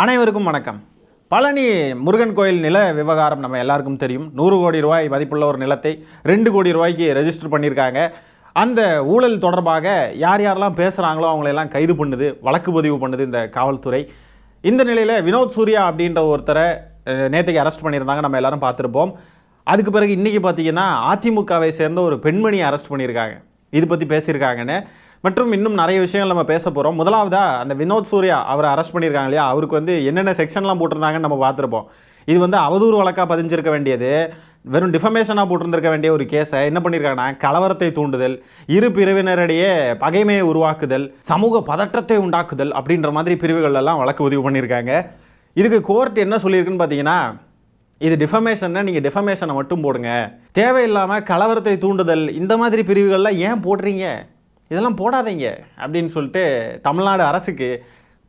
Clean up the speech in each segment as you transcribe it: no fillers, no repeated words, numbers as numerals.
அனைவருக்கும் வணக்கம். பழனி முருகன் கோயில் நில விவகாரம் நம்ம எல்லாருக்கும் தெரியும். 100 கோடி ரூபாய் மதிப்புள்ள ஒரு நிலத்தை 2 கோடி ரூபாய்க்கு ரெஜிஸ்டர் பண்ணியிருக்காங்க. அந்த ஊழல் தொடர்பாக யார் யாரெல்லாம் பேசுகிறாங்களோ அவங்களெல்லாம் கைது பண்ணுது, வழக்கு பதிவு பண்ணுது இந்த காவல்துறை. இந்த நிலையில் வினோத் சூர்யா அப்படின்ற ஒருத்தரை நேற்றுக்கு அரெஸ்ட் பண்ணியிருந்தாங்க, நம்ம எல்லாரும் பார்த்துருப்போம். அதுக்கு பிறகு இன்றைக்கி பார்த்தீங்கன்னா அதிமுகவை சேர்ந்த ஒரு பெண்மணியை அரெஸ்ட் பண்ணியிருக்காங்க. இது பற்றி பேசியிருக்காங்கன்னு மற்றும் இன்னும் நிறைய விஷயங்கள் நம்ம பேச போகிறோம். முதலாவதாக அந்த வினோத் சூர்யா அவரை அரெஸ்ட் பண்ணியிருக்காங்க இல்லையா, அவருக்கு என்னென்ன செக்ஷன்லாம் போட்டிருந்தாங்கன்னு நம்ம பார்த்துருப்போம். இது அவதூறு வழக்காக பதிஞ்சிருக்க வேண்டியது, வெறும் டிஃபமேஷனாக போட்டிருந்திருக்க வேண்டிய ஒரு கேஸை என்ன பண்ணியிருக்காங்கன்னா கலவரத்தை தூண்டுதல், இரு பிரிவினரிடையே பகைமையை உருவாக்குதல், சமூக பதற்றத்தை உண்டாக்குதல் அப்படின்ற மாதிரி பிரிவுகளெல்லாம் வழக்கு பதிவு பண்ணியிருக்காங்க. இதுக்கு கோர்ட் என்ன சொல்லியிருக்குன்னு பார்த்தீங்கன்னா, இது டிஃபமேஷன்னா நீங்கள் டிஃபமேஷனை மட்டும் போடுங்க, தேவையில்லாமல் கலவரத்தை தூண்டுதல் இந்த மாதிரி பிரிவுகள்லாம் ஏன் போடுறீங்க, இதெல்லாம் போடாதீங்க அப்படின்னு சொல்லிட்டு தமிழ்நாடு அரசுக்கு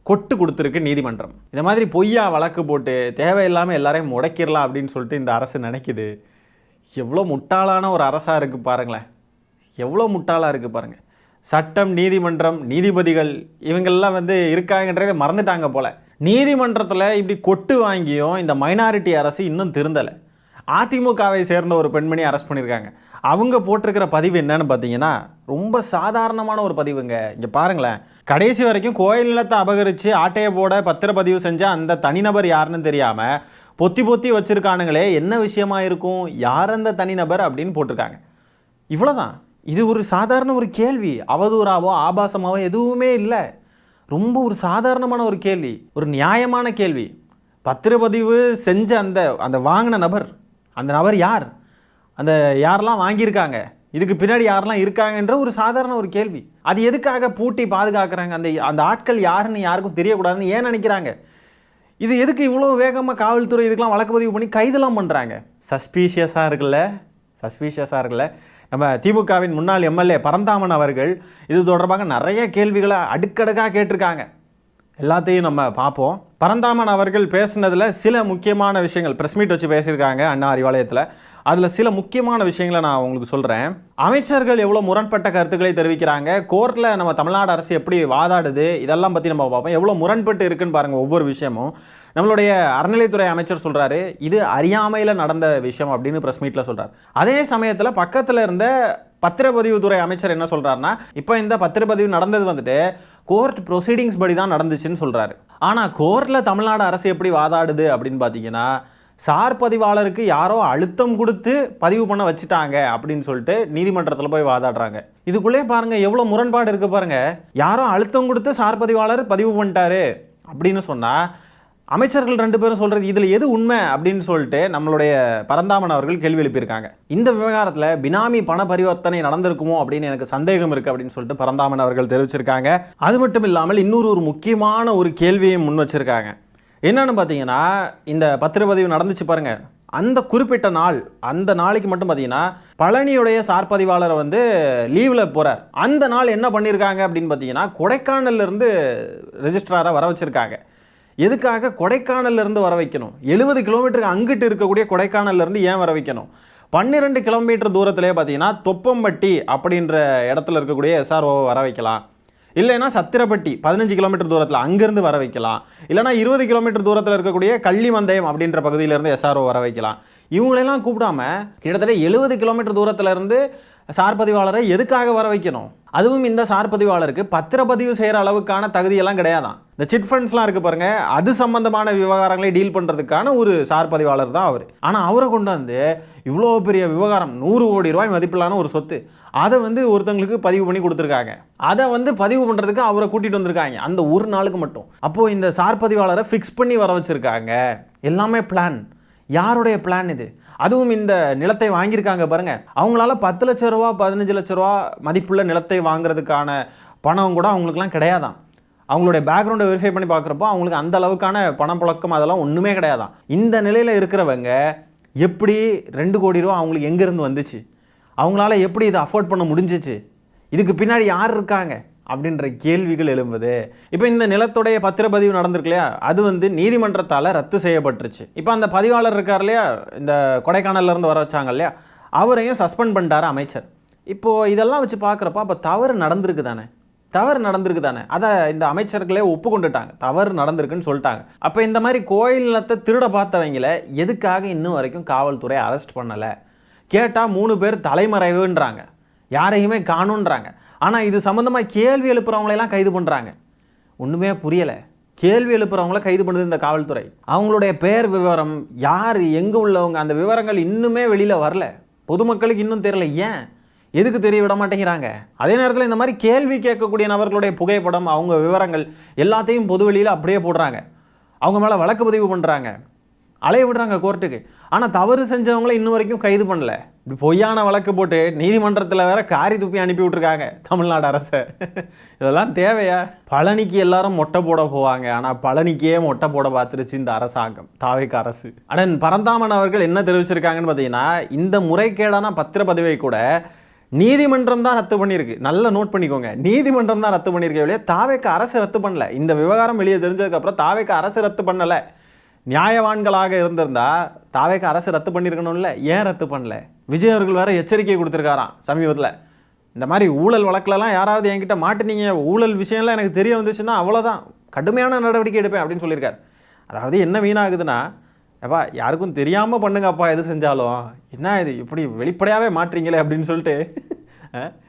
கொட்டு கொடுத்துருக்கு நீதிமன்றம். இந்த மாதிரி பொய்யா வழக்கு போட்டு தேவையில்லாமல் எல்லாரையும் முடக்கிடலாம் அப்படின்னு சொல்லிட்டு இந்த அரசு நினைக்குது. எவ்வளோ முட்டாளான ஒரு அரசாக இருக்குது பாருங்களேன், எவ்வளோ முட்டாளாக இருக்குது பாருங்கள். சட்டம், நீதிமன்றம், நீதிபதிகள் இவங்கெல்லாம் இருக்காங்கன்றதை மறந்துட்டாங்க போல். நீதிமன்றத்தில் இப்படி கொட்டு வாங்கியும் இந்த மைனாரிட்டி அரசு இன்னும் திருந்தலை. அதிமுகவை சேர்ந்த ஒரு பெண்மணி அரெஸ்ட் பண்ணியிருக்காங்க. அவங்க போட்டிருக்கிற பதிவு என்னன்னு பார்த்தீங்கன்னா ரொம்ப சாதாரணமான ஒரு பதிவுங்க. இங்கே பாருங்களேன், கடைசி வரைக்கும் கோயில் நிலத்தை அபகரித்து ஆட்டையை போட பத்திரப்பதிவு செஞ்ச அந்த தனிநபர் யாருன்னு தெரியாமல் பொத்தி பொத்தி வச்சுருக்கானுங்களே, என்ன விஷயமா இருக்கும், யார் அந்த தனிநபர் அப்படின்னு போட்டிருக்காங்க. இவ்வளோதான். இது ஒரு சாதாரண ஒரு கேள்வி, அவதூறாவோ ஆபாசமாவோ எதுவுமே இல்லை. ரொம்ப ஒரு சாதாரணமான ஒரு கேள்வி, ஒரு நியாயமான கேள்வி. பத்திரப்பதிவு செஞ்ச அந்த வாங்கின நபர், அந்த நபர் யார், அந்த யாரெல்லாம் வாங்கியிருக்காங்க, இதுக்கு பின்னாடி யாரெல்லாம் இருக்காங்கன்ற ஒரு சாதாரண ஒரு கேள்வி. அது எதுக்காக பூட்டி பாதுகாக்கிறாங்க, அந்த ஆட்கள் யாருன்னு யாருக்கும் தெரியக்கூடாதுன்னு ஏன் நினைக்கிறாங்க? இது எதுக்கு இவ்வளோ வேகமாக காவல்துறை இதுக்கெலாம் வழக்கு பதிவு பண்ணி கைதெல்லாம் பண்ணுறாங்க? சஸ்பீஷியஸாக இருக்குல்ல. நம்ம திமுகவின் முன்னாள் எம்எல்ஏ பரந்தாமன் அவர்கள் இது தொடர்பாக நிறைய கேள்விகளை அடுக்கடுக்காக கேட்டிருக்காங்க. எல்லாத்தையும் நம்ம பார்ப்போம். பரந்தாமன் அவர்கள் பேசுனதில் சில முக்கியமான விஷயங்கள், ப்ரெஸ் மீட் வச்சு பேசியிருக்காங்க அண்ணா அறிவாலயத்தில். அதில் சில முக்கியமான விஷயங்களை நான் உங்களுக்கு சொல்கிறேன். அமைச்சர்கள் எவ்வளோ முரண்பட்ட கருத்துக்களை தெரிவிக்கிறாங்க, கோர்ட்டில் நம்ம தமிழ்நாடு அரசு எப்படி வாதாடுது, இதெல்லாம் பற்றி நம்ம பார்ப்போம். எவ்வளோ முரண்பட்டு இருக்குன்னு பாருங்கள் ஒவ்வொரு விஷயமும். நம்மளுடைய அறநிலைத்துறை அமைச்சர் சொல்கிறாரு இது அறியாமையில் நடந்த விஷயம் அப்படின்னு ப்ரெஸ் மீட்டில் சொல்கிறார். அதே சமயத்தில் பக்கத்தில் இருந்த பத்திரப்பதிவுத்துறை அமைச்சர் என்ன சொல்கிறாருன்னா, இப்போ இந்த பத்திரப்பதிவு நடந்தது கோர்ட் ப்ரொசீடிங்ஸ் படி தான் நடந்துச்சுன்னு சொல்கிறாரு. ஆனால் கோர்ட்டில் தமிழ்நாடு அரசு எப்படி வாதாடுது அப்படின்னு பார்த்தீங்கன்னா, சார் பதிவாளருக்கு யாரோ அழுத்தம் கொடுத்து பதிவு பண்ண வச்சுட்டாங்க அப்படின்னு சொல்லிட்டு நீதிமன்றத்தில் போய் வாதாடுறாங்க. இதுக்குள்ளே பாருங்கள் எவ்வளோ முரண்பாடு இருக்குது பாருங்கள். யாரோ அழுத்தம் கொடுத்து சார் பதிவாளர் பதிவு பண்ணிட்டாரு அப்படின்னு சொன்னால் அமைச்சர்கள் 2 பேரும் சொல்கிறது இதில் எது உண்மை அப்படின்னு சொல்லிட்டு நம்மளுடைய பரந்தாமன் அவர்கள் கேள்வி எழுப்பியிருக்காங்க. இந்த விவகாரத்தில் பினாமி பண பரிவர்த்தனை நடந்திருக்குமோ அப்படின்னு எனக்கு சந்தேகம் இருக்குது அப்படின்னு சொல்லிட்டு பரந்தாமன் அவர்கள் தெரிவிச்சிருக்காங்க. அது மட்டும் இல்லாமல் இன்னொரு முக்கியமான ஒரு கேள்வியை முன் வச்சிருக்காங்க. என்னன்னு பார்த்தீங்கன்னா, இந்த பத்திரப்பதிவு நடந்துச்சு பாருங்க, அந்த குறிப்பிட்ட நாள், அந்த நாளைக்கு மட்டும் பார்த்தீங்கன்னா பழனியுடைய சார் பதிவாளரை லீவில் போகிறார். அந்த நாள் என்ன பண்ணியிருக்காங்க அப்படின்னு பார்த்தீங்கன்னா, கொடைக்கானல்லேருந்து ரெஜிஸ்ட்ராரை வர வச்சுருக்காங்க. எதுக்காக கொடைக்கானல்லேருந்து வர வைக்கணும்? 70 கிலோமீட்டருக்கு அங்கிட்டு இருக்கக்கூடிய கொடைக்கானல்லேருந்து ஏன் வர வைக்கணும்? 12 கிலோமீட்டர் தூரத்திலே பார்த்தீங்கன்னா தொப்பம்பட்டி அப்படின்ற இடத்துல இருக்கக்கூடிய எஸ்ஆர்ஓவை வர வைக்கலாம். இல்லைன்னா சத்திரப்பட்டி 15 கிலோமீட்டர் தூரத்தில் அங்கேருந்து வர வைக்கலாம். இல்லைனா 20 கிலோமீட்டர் தூரத்தில் இருக்கக்கூடிய கள்ளிமந்தயம் அப்படின்ற பகுதியிலேருந்து எஸ்ஆர்ஓ வர வைக்கலாம். இவங்களெல்லாம் கூப்பிடாம கிட்டத்தட்ட 70 கிலோமீட்டர் தூரத்திலேருந்து சார் பதிவாளரை எதுக்காக வர வைக்கணும்? அதுவும் இந்த சார் பதிவாளருக்கு பத்திரப்பதிவு செய்கிற அளவுக்கான தகுதியெல்லாம் கிடையாதான். இந்த சிட் ஃபண்ட்ஸ்லாம் இருக்குது பாருங்கள், அது சம்பந்தமான விவகாரங்களை டீல் பண்ணுறதுக்கான ஒரு சார் பதிவாளர் தான் அவர். ஆனால் அவரை கொண்டு இவ்வளோ பெரிய விவகாரம், 100 கோடி ரூபாய் மதிப்பிலான ஒரு சொத்து, அதை ஒருத்தங்களுக்கு பதிவு பண்ணி கொடுத்துருக்காங்க. அதை பதிவு பண்ணுறதுக்கு அவரை கூட்டிகிட்டு வந்திருக்காங்க அந்த ஒரு நாளுக்கு மட்டும். அப்போது இந்த சார் பதிவாளரை ஃபிக்ஸ் பண்ணி வர வச்சுருக்காங்க. எல்லாமே பிளான். யாருடைய பிளான் இது? அதுவும் இந்த நிலத்தை வாங்கியிருக்காங்க பாருங்கள், அவங்களால 10 லட்ச ரூபா 15 லட்ச ரூபா மதிப்புள்ள நிலத்தை வாங்குறதுக்கான பணம் கூட அவங்களுக்குலாம் கிடையாதான். அவங்களுடைய பேக்ரவுண்டை வெரிஃபை பண்ணி பார்க்குறப்போ அவங்களுக்கு அந்த அளவுக்கான பணப்புழக்கம் அதெல்லாம் ஒன்றுமே கிடையாதான். இந்த நிலையில் இருக்கிறவங்க எப்படி 2 கோடி ரூபா அவங்களுக்கு எங்கேருந்து வந்துச்சு, அவங்களால எப்படி இதை அஃபோர்ட் பண்ண முடிஞ்சிச்சு, இதுக்கு பின்னாடி யார் இருக்காங்க அப்படின்ற கேள்விகள் எழும்புது. இப்போ இந்த நிலத்துடைய பத்திரப்பதிவு நடந்திருக்கு இல்லையா, அது நீதிமன்றத்தால் ரத்து செய்யப்பட்டுருச்சு. இப்போ அந்த பதிவாளர் இருக்கார் இல்லையா, இந்த கொடைக்கானல்லேருந்து வர வச்சாங்க இல்லையா, அவரையும் சஸ்பெண்ட் பண்ணிட்டார் அமைச்சர். இப்போது இதெல்லாம் வச்சு பார்க்குறப்ப அப்போ தவறு நடந்திருக்கு தானே. தவறு நடந்திருக்கு தானே, அதை இந்த அமைச்சர்களே ஒப்புக்கொண்டுட்டாங்க, தவறு நடந்திருக்குன்னு சொல்லிட்டாங்க. அப்போ இந்த மாதிரி கோயில் நிலத்தை திருட பார்த்தவங்கள எதுக்காக இன்னும் வரைக்கும் காவல்துறை அரெஸ்ட் பண்ணலை? கேட்டால் 3 பேர் தலைமறைவுன்றாங்க, யாரையுமே காணுன்றாங்க. ஆனால் இது சம்மந்தமாக கேள்வி எழுப்புறவங்களெல்லாம் கைது பண்ணுறாங்க. ஒன்றுமே புரியலை. கேள்வி எழுப்புறவங்கள கைது பண்ணுது இந்த காவல்துறை. அவங்களுடைய பெயர் விவரம், யார் எங்கே உள்ளவங்க, அந்த விவரங்கள் இன்னுமே வெளியில் வரல, பொதுமக்களுக்கு இன்னும் தெரியல. ஏன், எதுக்கு தெரிய விட மாட்டேங்கிறாங்க? அதே நேரத்தில் இந்த மாதிரி கேள்வி கேட்கக்கூடிய நபர்களுடைய புகைப்படம், அவங்க விவரங்கள் எல்லாத்தையும் பொது வெளியில் அப்படியே போடுறாங்க. அவங்க மேலே வழக்கு பதிவு பண்ணுறாங்க, அலைய விடுறாங்க கோர்ட்டுக்கு. ஆனால் தவறு செஞ்சவங்கள இன்னும் வரைக்கும் கைது பண்ணல. இப்படி பொய்யான வழக்கு போட்டு நீதிமன்றத்தில் வேற காரி துப்பி அனுப்பி விட்டுருக்காங்க தமிழ்நாடு அரசை. இதெல்லாம் தேவையா? பழனிக்கு எல்லாரும் மொட்டை போட போவாங்க, ஆனால் பழனிக்கே மொட்டை போட பார்த்துருச்சு இந்த அரசாங்கம், தாவேக அரசு. அடன் பரந்தாமன் அவர்கள் என்ன தெரிவிச்சிருக்காங்கன்னு பார்த்தீங்கன்னா, இந்த முறைகேடான பத்திரப்பதிவை கூட நீதிமன்றம் தான் ரத்து பண்ணியிருக்கு. நல்லா நோட் பண்ணிக்கோங்க, நீதிமன்றம் தான் ரத்து பண்ணியிருக்க வெளியே தாவேக அரசு ரத்து பண்ணல. இந்த விவகாரம் வெளியே தெரிஞ்சதுக்கப்புறம் தாவேக அரசு ரத்து பண்ணலை. நியாயவான்களாக இருந்திருந்தா தாவேக அரசு ரத்து பண்ணியிருக்கணும்ல, ஏன் ரத்து பண்ணல? விஜய் அவர்கள் வேற எச்சரிக்கை கொடுத்துருக்காராம் சமீபத்தில். இந்த மாதிரி ஊழல் வழக்கிலலாம் யாராவது என்கிட்ட மாட்டினீங்க, ஊழல் விஷயம்லாம் எனக்கு தெரிய வந்துச்சுன்னா அவ்வளோதான், கடுமையான நடவடிக்கை எடுப்பேன் அப்படின்னு சொல்லியிருக்காரு. அதாவது என்ன வீணாகுதுன்னா, அப்பா யாருக்கும் தெரியாமல் பண்ணுங்கப்பா எது செஞ்சாலும், என்ன இது இப்படி வெளிப்படையாகவே மாட்டுறீங்களே அப்படின்னு சொல்லிட்டு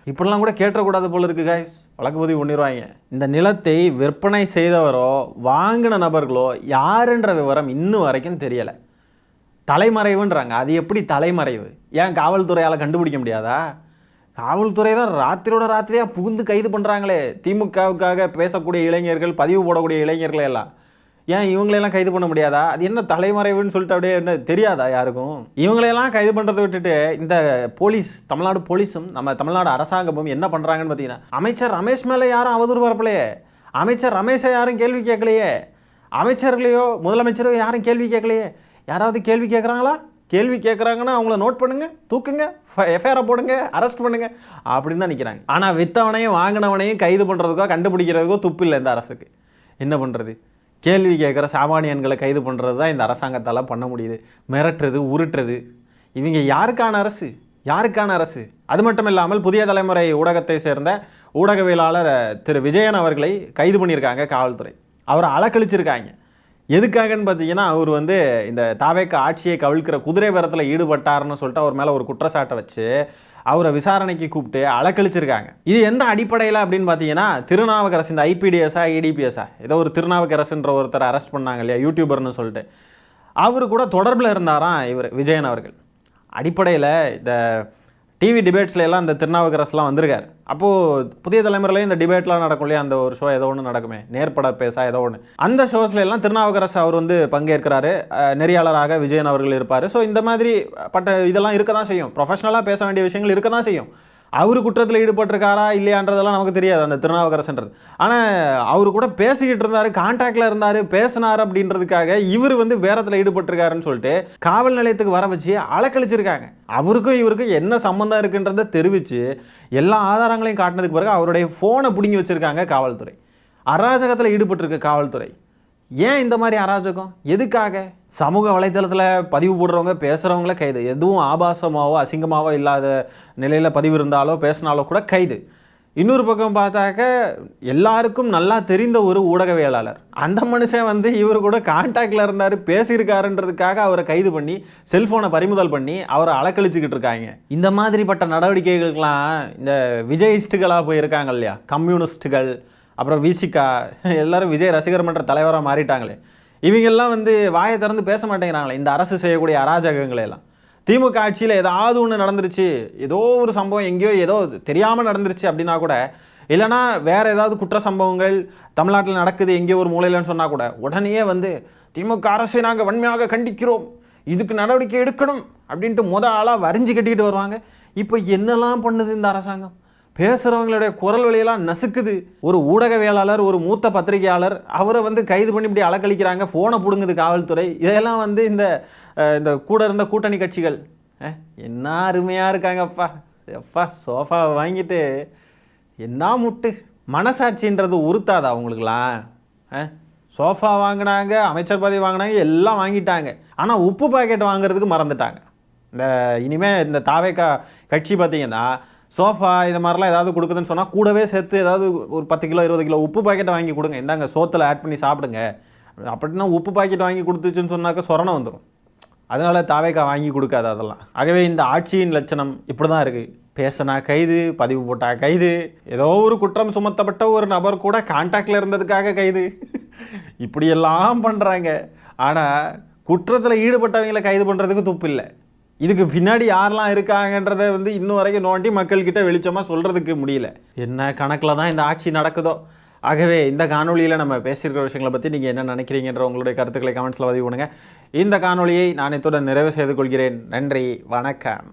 இப்படிலாம் கூட கேட்டக்கூடாது போல இருக்கு காய்ஸ், வழக்கு பதிவு பண்ணிடுவாங்க. இந்த நிலத்தை விற்பனை செய்தவரோ வாங்கின நபர்களோ யாருன்ற விவரம் இன்னும் வரைக்கும் தெரியலை. தலைமறைவுன்றாங்க. அது எப்படி தலைமறைவு? ஏன் காவல்துறையால் கண்டுபிடிக்க முடியாதா? காவல்துறை தான் ராத்திரியோட ராத்திரியாக புகுந்து கைது பண்ணுறாங்களே திமுகவுக்காக பேசக்கூடிய இளைஞர்கள், பதிவு போடக்கூடிய இளைஞர்களை எல்லாம். ஏன் இவங்களையெல்லாம் கைது பண்ண முடியாதா? அது என்ன தலைமறைவுன்னு சொல்லிட்டு அப்படியே என்ன தெரியாதா யாருக்கும்? இவங்களையெல்லாம் கைது பண்ணுறதை விட்டுட்டு இந்த போலீஸ், தமிழ்நாடு போலீஸும் நம்ம தமிழ்நாடு அரசாங்கமும் என்ன பண்ணுறாங்கன்னு பார்த்தீங்கன்னா, அமைச்சர் ரமேஷ் மேலே யாரும் அவதூறு வரப்பலையே, அமைச்சர் ரமேஷை யாரும் கேள்வி கேட்கலையே, அமைச்சர்களையோ முதலமைச்சரோ யாரும் கேள்வி கேட்கலையே. யாராவது கேள்வி கேட்குறாங்களா? கேள்வி கேட்குறாங்கன்னா அவங்கள நோட் பண்ணுங்க, தூக்குங்க, எஃப்ஐஆரை போடுங்க, அரெஸ்ட் பண்ணுங்க அப்படின்னு தான் நிற்கிறாங்க. ஆனால் விற்றவனையும் வாங்கினவனையும் கைது பண்ணுறதுக்கோ கண்டுபிடிக்கிறதுக்கோ துப்பு இல்லை இந்த அரசுக்கு. என்ன பண்ணுறது? கேள்வி கேட்குற சாமானியன்களை கைது பண்ணுறது தான் இந்த அரசாங்கத்தால் பண்ண முடியுது. மிரட்டுறது, உருட்டுறது. இவங்க யாருக்கான அரசு? யாருக்கான அரசு? அது மட்டும் இல்லாமல் புதிய தலைமுறை ஊடகத்தை சேர்ந்த ஊடகவியலாளர் திரு விஜயன் அவர்களை கைது பண்ணியிருக்காங்க காவல்துறை. அவரை அலக்கழிச்சிருக்காங்க. எதுக்காகன்னு பார்த்தீங்கன்னா, அவர் இந்த தாவேக ஆட்சியை கவிழ்க்கிற குதிரை பேரத்தில் ஈடுபட்டார்னு சொல்லிட்டு அவர் மேலே ஒரு குற்றச்சாட்டை வச்சு அவரை விசாரணைக்கு கூப்பிட்டு அலக்கழிச்சிருக்காங்க. இது எந்த அடிப்படையில் அப்படின்னு பார்த்தீங்கன்னா, திருநாவுக்கரசு, இந்த ஐபிடிஎஸ்ஸா இடிபிஎஸ்ஸா ஏதோ ஒரு திருநாவுக்கரசுன்ற ஒருத்தர் அரெஸ்ட் பண்ணாங்க இல்லையா, யூடியூபர்னு சொல்லிட்டு. அவரு கூட தொடர்பில் இருந்தாராம் இவர் விஜயன் அவர்கள். அடிப்படையில் இந்த டிவி டிபேட்ஸில் எல்லாம் இந்த திருநாவுக்கரசுலாம் வந்திருக்கார். அப்போது புதிய தலைமுறையிலே இந்த டிபேட்லாம் நடக்கும் இல்லையா, அந்த ஒரு ஷோ ஏதோ ஒன்று நடக்குமே, நேர்பட பேசா ஏதோ ஒன்று, அந்த ஷோஸ்ல எல்லாம் திருநாவுக்கரசு அவர் பங்கேற்கிறாரு, நெறியாளராக விஜயன் அவர்கள் இருப்பார். ஸோ இந்த மாதிரி பட்ட இதெல்லாம் இருக்க தான் செய்யும், ப்ரொஃபஷனலாக பேச வேண்டிய விஷயங்கள் இருக்க தான் செய்யும். அவர் குற்றத்தில் ஈடுபட்டிருக்காரா இல்லையான்றதெல்லாம் நமக்கு தெரியாது அந்த திருநாவுக்கரசுன்றது. ஆனால் அவர் கூட பேசிக்கிட்டு இருந்தார், கான்டாக்டில் இருந்தார், பேசினார் அப்படின்றதுக்காக இவர் வேரத்தில் ஈடுபட்டிருக்காருன்னு சொல்லிட்டு காவல் நிலையத்துக்கு வர வச்சு அலக்கழிச்சிருக்காங்க. அவருக்கும் இவருக்கும் என்ன சம்மந்தம் இருக்குன்றதை தெரிவித்து எல்லா ஆதாரங்களையும் காட்டினதுக்கு பிறகு அவருடைய ஃபோனை பிடுங்கி வச்சுருக்காங்க காவல்துறை. அராஜகத்தில் ஈடுபட்டிருக்கு காவல்துறை. ஏன் இந்த மாதிரி அராஜகம்? எதுக்காக? சமூக வலைத்தளத்தில் பதிவு போடுறவங்க, பேசுகிறவங்கள கைது. எதுவும் ஆபாசமாவோ அசிங்கமாவோ இல்லாத நிலையில் பதிவு இருந்தாலோ பேசினாலோ கூட கைது. இன்னொரு பக்கம் பார்த்தாக்க எல்லாருக்கும் நல்லா தெரிந்த ஒரு ஊடகவியலாளர், அந்த மனுஷன் இவர் கூட கான்டாக்டில் இருந்தார், பேசியிருக்காருன்றதுக்காக அவரை கைது பண்ணி செல்ஃபோனை பறிமுதல் பண்ணி அவரை அலக்கழிச்சுக்கிட்டு இருக்காங்க. இந்த மாதிரிப்பட்ட நடவடிக்கைகளுக்கெல்லாம் இந்த விஜயிஸ்டுகளாக போயிருக்காங்க இல்லையா, கம்யூனிஸ்ட்டுகள், அப்புறம் விசிகா, எல்லாரும் விஜய் ரசிகர் மன்ற தலைவராக மாறிட்டாங்களே, இவங்கெல்லாம் வாயை திறந்து பேச மாட்டேங்கிறாங்களே இந்த அரசு செய்யக்கூடிய அராஜகங்களையெல்லாம். திமுக ஆட்சியில் ஏதாவது ஒன்று நடந்துருச்சு, ஏதோ ஒரு சம்பவம் எங்கேயோ ஏதோ தெரியாமல் நடந்துருச்சு அப்படின்னா கூட, இல்லைனா வேறு ஏதாவது குற்ற சம்பவங்கள் தமிழ்நாட்டில் நடக்குது எங்கேயோ ஒரு மூலையிலன்னு சொன்னால் கூட உடனே திமுக அரசை நாங்கள் வன்மையாக கண்டிக்கிறோம், இதுக்கு நடவடிக்கை எடுக்கணும் அப்படின்ட்டு ஆளாக வரிஞ்சு கட்டிக்கிட்டு வருவாங்க. இப்போ என்னெல்லாம் பண்ணுது இந்த அரசாங்கம்? பேசுகிறவங்களுடைய குரல் வழியெல்லாம் நசுக்குது. ஒரு ஊடகவியலாளர், ஒரு மூத்த பத்திரிகையாளர், அவரை கைது பண்ணி இப்படி அலக்கழிக்கிறாங்க, ஃபோனை பிடுங்குது காவல்துறை. இதெல்லாம் இந்த கூட இருந்த கூட்டணி கட்சிகள் என்ன அருமையாக இருக்காங்கப்பா. எப்பா சோஃபா வாங்கிட்டு என்ன முட்டு, மனசாட்சின்றது உறுத்தாதா அவங்களுக்குலாம்? சோஃபா வாங்கினாங்க, அமைச்சர் பதவி வாங்கினாங்க, எல்லாம் வாங்கிட்டாங்க. ஆனால் உப்பு பாக்கெட் வாங்குறதுக்கு மறந்துட்டாங்க. இனிமேல் இந்த தாவேக கட்சி பார்த்திங்கன்னா சோஃபா இது மாதிரிலாம் ஏதாவது கொடுக்குதுன்னு சொன்னால் கூடவே சேர்த்து ஏதாவது ஒரு 10 கிலோ 20 கிலோ உப்பு பாக்கெட்டை வாங்கி கொடுங்க, இந்தாங்க சோத்தில் ஆட் பண்ணி சாப்பிடுங்க. அப்படின்னா உப்பு பாக்கெட் வாங்கி கொடுத்துச்சுன்னு சொன்னாக்க சொரணம் வந்துடும். அதனால் தாவேக்கா வாங்கி கொடுக்காது அதெல்லாம். ஆகவே இந்த ஆட்சியின் லட்சணம் இப்படி தான் இருக்குது. பேசினா கைது, பதிவு போட்டால் கைது, ஏதோ ஒரு குற்றம் சுமத்தப்பட்ட ஒரு நபர் கூட கான்டாக்டில் இருந்ததுக்காக கைது, இப்படியெல்லாம் பண்ணுறாங்க. ஆனால் குற்றத்தில் ஈடுபட்டவங்களை கைது பண்ணுறதுக்கு துப்பு இல்லை. இதுக்கு பின்னாடி யாரெல்லாம் இருக்காங்கன்றதை இன்னும் வரைக்கும் நோண்டி மக்கள்கிட்ட வெளிச்சமாக சொல்கிறதுக்கு முடியல. என்ன கணக்கில் தான் இந்த ஆட்சி நடக்குதோ. ஆகவே இந்த காணொலியில் நம்ம பேசியிருக்கிற விஷயங்களை பற்றி நீங்கள் என்ன நினைக்கிறீங்கன்ற உங்களுடைய கருத்துக்களை கமெண்ட்ஸில் பதிவு பண்ணுங்கள். இந்த காணொலியை நான் இத்துடன் நிறைவு செய்து கொள்கிறேன். நன்றி, வணக்கம்.